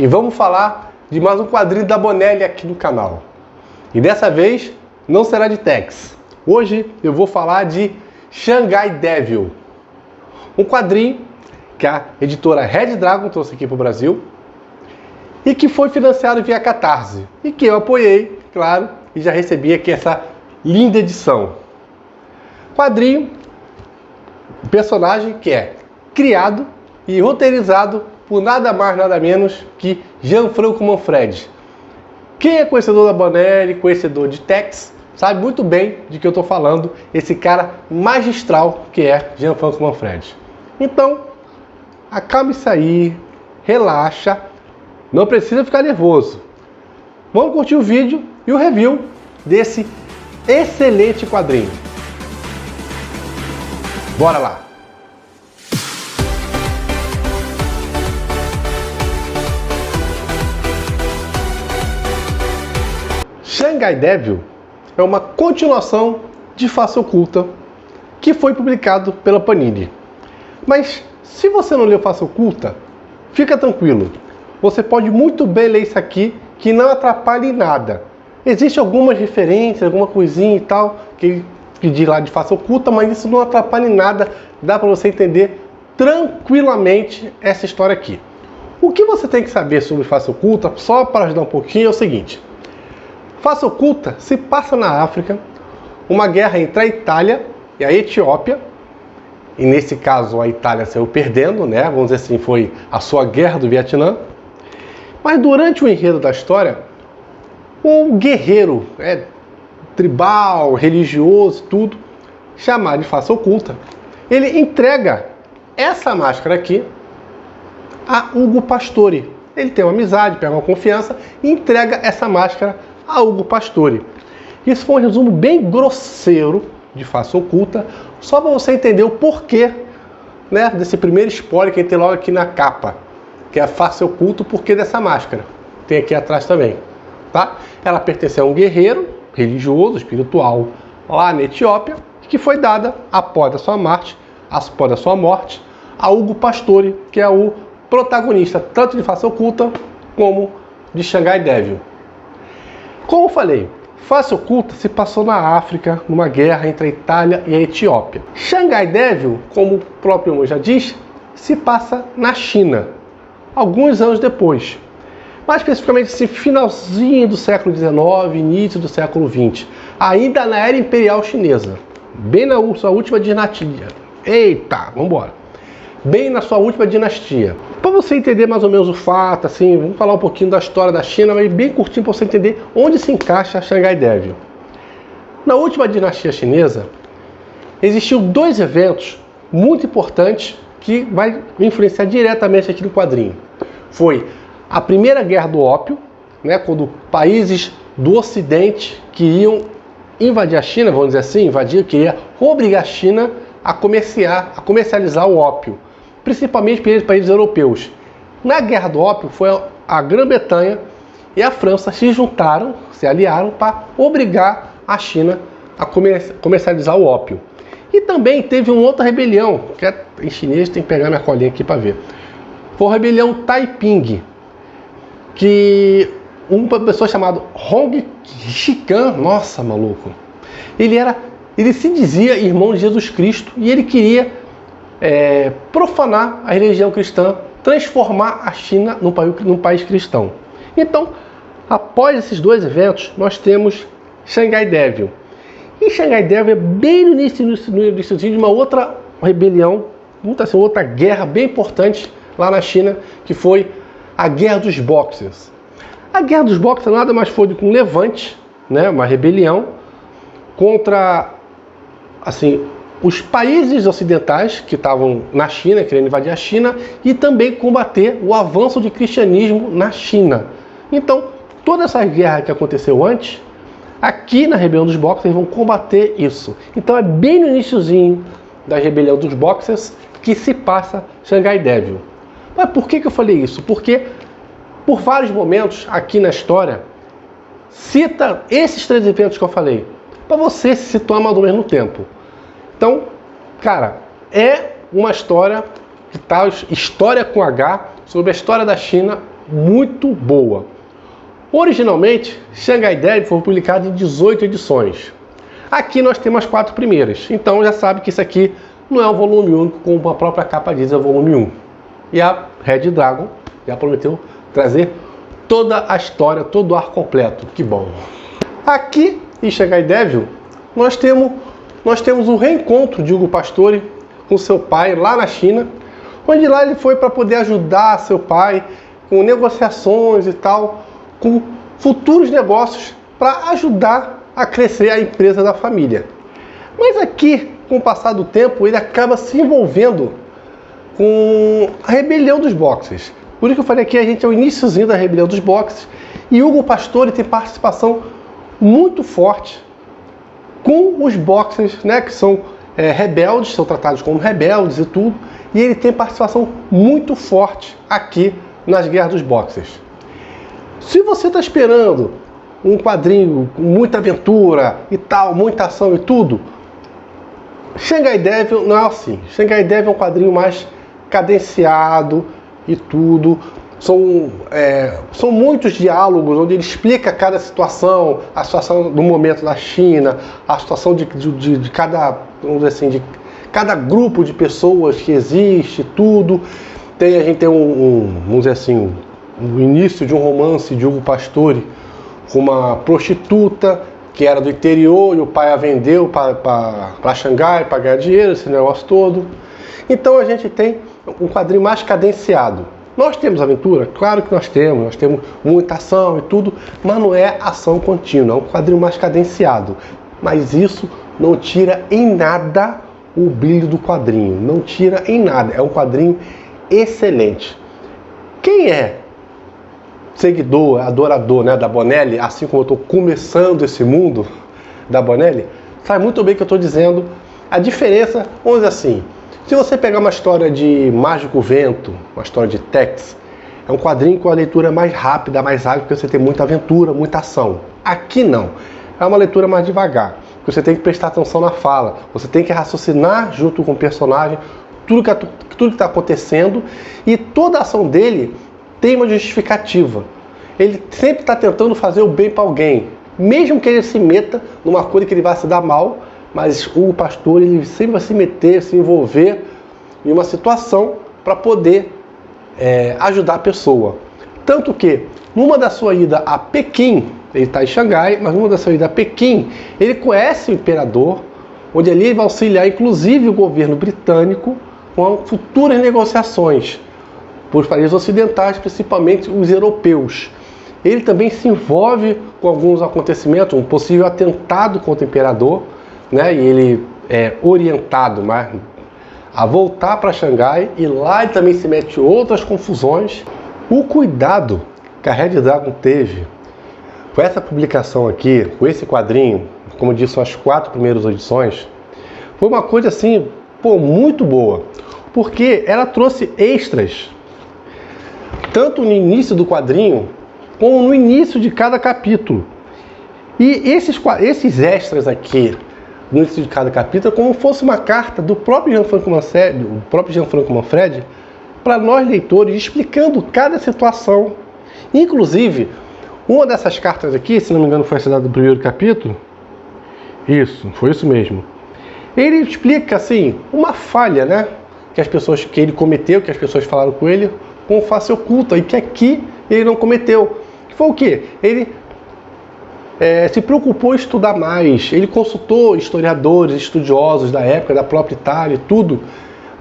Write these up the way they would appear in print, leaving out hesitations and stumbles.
e vamos falar de mais um quadrinho da Bonelli aqui no canal. E dessa vez não será de Tex. Hoje eu vou falar de Shanghai Devil, um quadrinho que a editora Red Dragon trouxe aqui para o Brasil e que foi financiado via Catarse e que eu apoiei, claro, e já recebi aqui essa linda edição. Quadrinho, personagem que é criado e roteirizado por nada mais nada menos que Gianfranco Manfredi. Quem é conhecedor da Bonelli, conhecedor de Tex, sabe muito bem de que eu estou falando, esse cara magistral que é Gianfranco Manfredi. Então, acalme-se aí, relaxa, não precisa ficar nervoso. Vamos curtir o vídeo e o review desse excelente quadrinho. Bora lá! Shanghai Devil é uma continuação de Face Oculta que foi publicado pela Panini. Mas se você não leu Face Oculta, fica tranquilo. Você pode muito bem ler isso aqui que não atrapalha em nada. Existem algumas referências, alguma coisinha e tal que diz lá de Face Oculta, mas isso não atrapalha em nada. Dá para você entender tranquilamente essa história aqui. O que você tem que saber sobre Face Oculta, só para ajudar um pouquinho, é o seguinte. Face Oculta se passa na África, uma guerra entre a Itália e a Etiópia, e nesse caso a Itália saiu perdendo, né? Vamos dizer assim, foi a sua guerra do Vietnã. Mas durante o enredo da história, um guerreiro tribal, religioso, tudo, chamado de Face Oculta, ele entrega essa máscara aqui a Ugo Pastore. Ele tem uma amizade, pega uma confiança e entrega essa máscara a Ugo Pastore. Isso foi um resumo bem grosseiro de Face Oculta, só para você entender o porquê, né, desse primeiro spoiler que tem logo aqui na capa, que é a Face Oculta, o porquê dessa máscara. Tem aqui atrás também, tá? Ela pertence a um guerreiro religioso, espiritual, lá na Etiópia, que foi dada após a sua morte, a Ugo Pastore, que é o protagonista tanto de Face Oculta como de Shanghai Devil. Como eu falei, Face Oculta se passou na África, numa guerra entre a Itália e a Etiópia. Shanghai Devil, como o próprio nome já diz, se passa na China, alguns anos depois. Mais especificamente esse finalzinho do século XIX, início do século XX, ainda na era imperial chinesa, bem na sua última dinastia. Eita, vamos embora. Bem na sua última dinastia. Para você entender mais ou menos o fato, assim, vamos falar um pouquinho da história da China, mas bem curtinho para você entender onde se encaixa a Shanghai Devil. Na última dinastia chinesa, existiam dois eventos muito importantes que vai influenciar diretamente aqui no quadrinho. Foi a Primeira Guerra do Ópio, né, quando países do Ocidente queriam invadir a China, vamos dizer assim, queria obrigar a China a comercializar o ópio, principalmente pelos países europeus. Na Guerra do Ópio, foi a Grã-Bretanha e a França se aliaram para obrigar a China a comercializar o ópio. E também teve uma outra rebelião, que em chinês tem que pegar minha colinha aqui para ver. Foi a rebelião Taiping, que uma pessoa chamada Hong Xikan, nossa, maluco, ele se dizia irmão de Jesus Cristo e ele queria profanar a religião cristã, transformar a China num país cristão. Então, após esses dois eventos, nós temos Shanghai Devil. E Shanghai Devil é bem no início de uma outra rebelião, outra guerra bem importante lá na China, que foi a Guerra dos Boxers. A Guerra dos Boxers nada mais foi do que um levante, né, uma rebelião contra os países ocidentais que estavam na China, querendo invadir a China, e também combater o avanço do cristianismo na China. Então, toda essa guerra que aconteceu antes, aqui na rebelião dos Boxers, vão combater isso. Então é bem no iniciozinho da rebelião dos Boxers que se passa Shanghai Devil. Mas por que eu falei isso? Porque por vários momentos aqui na história cita esses três eventos que eu falei, para você se situar mais ou menos no tempo. Então, cara, é uma história que tá, história com H, sobre a história da China muito boa. Originalmente, Shanghai Devil foi publicado em 18 edições. Aqui nós temos as 4 primeiras, então já sabe que isso aqui não é um volume único, como a própria capa diz, é o volume 1. E a Red Dragon já prometeu trazer toda a história, todo o arco completo. Que bom! Aqui em Shanghai Devil, nós temos o reencontro de Hugo Pastore com seu pai lá na China, onde lá ele foi para poder ajudar seu pai com negociações e tal, com futuros negócios para ajudar a crescer a empresa da família. Mas aqui, com o passar do tempo, ele acaba se envolvendo com a rebelião dos boxers. Por isso que eu falei aqui, a gente é o iniciozinho da rebelião dos boxers, e Hugo Pastore tem participação muito forte com os boxers, né, que são rebeldes, são tratados como rebeldes e tudo, e ele tem participação muito forte aqui nas guerras dos boxers. Se você está esperando um quadrinho com muita aventura e tal, muita ação e tudo, Shanghai Devil não é assim. Shanghai Devil é um quadrinho mais cadenciado e tudo. São muitos diálogos onde ele explica cada situação, a situação do momento da China, a situação de cada, vamos dizer assim, de cada grupo de pessoas que existe, tudo. A gente tem vamos dizer assim, o início de um romance de Hugo Pastore com uma prostituta que era do interior e o pai a vendeu para Xangai para ganhar dinheiro, esse negócio todo. Então a gente tem um quadrinho mais cadenciado. Nós temos aventura? Claro que nós temos muita ação e tudo, mas não é ação contínua, é um quadrinho mais cadenciado. Mas isso não tira em nada o brilho do quadrinho, não tira em nada, é um quadrinho excelente. Quem é seguidor, adorador, né, da Bonelli, assim como eu estou começando esse mundo da Bonelli, sabe muito bem que eu estou dizendo a diferença, vamos dizer assim, se você pegar uma história de Mágico Vento, uma história de Tex, é um quadrinho com a leitura mais rápida, mais ágil, porque você tem muita aventura, muita ação. Aqui não, é uma leitura mais devagar, porque você tem que prestar atenção na fala, você tem que raciocinar junto com o personagem, tudo que está acontecendo, e toda a ação dele tem uma justificativa. Ele sempre está tentando fazer o bem para alguém, mesmo que ele se meta numa coisa que ele vai se dar mal, mas o pastor ele sempre vai se meter, se envolver em uma situação para poder ajudar a pessoa. Tanto que, numa da sua ida a Pequim, ele está em Xangai, mas numa da sua ida a Pequim, ele conhece o imperador, onde ali ele vai auxiliar inclusive o governo britânico com futuras negociações por países ocidentais, principalmente os europeus. Ele também se envolve com alguns acontecimentos, um possível atentado contra o imperador, né? E ele é orientado a voltar para Xangai, e lá ele também se mete em outras confusões. O cuidado que a Red Dragon teve com essa publicação aqui, com esse quadrinho, como eu disse, são as 4 primeiras edições, foi uma coisa assim, muito boa, porque ela trouxe extras, tanto no início do quadrinho, como no início de cada capítulo. E esses extras aqui, no início de cada capítulo, é como se fosse uma carta do próprio Gianfranco Manfredi, para nós leitores, explicando cada situação. Inclusive, uma dessas cartas aqui, se não me engano foi assinada do primeiro capítulo, foi isso mesmo. Ele explica, assim, uma falha, né, que ele cometeu, que as pessoas falaram com ele, com face oculta, e que aqui ele não cometeu. Que foi o quê? Ele se preocupou em estudar mais, ele consultou historiadores, estudiosos da época, da própria Itália e tudo,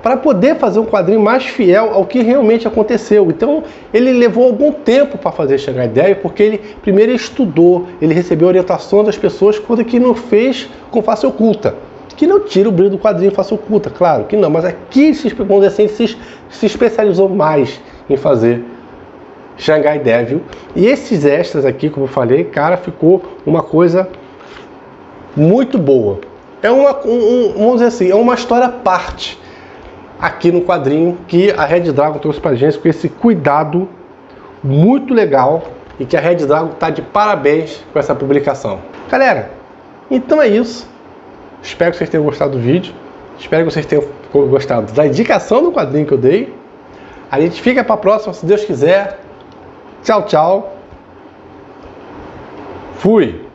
para poder fazer um quadrinho mais fiel ao que realmente aconteceu. Então, ele levou algum tempo para fazer Shanghai Devil, porque ele primeiro estudou, ele recebeu orientação das pessoas, coisa que não fez com face oculta. Que não tira o brilho do quadrinho face oculta, claro que não, mas aqui, vamos dizer assim, se especializou mais em fazer Shanghai Devil. E esses extras aqui, como eu falei, cara, ficou uma coisa muito boa. Vamos dizer assim, é uma história à parte aqui no quadrinho que a Red Dragon trouxe pra gente com esse cuidado muito legal, e que a Red Dragon tá de parabéns com essa publicação. Galera, então é isso. Espero que vocês tenham gostado do vídeo. Espero que vocês tenham gostado da indicação do quadrinho que eu dei. A gente fica para a próxima, se Deus quiser. Tchau, tchau. Fui.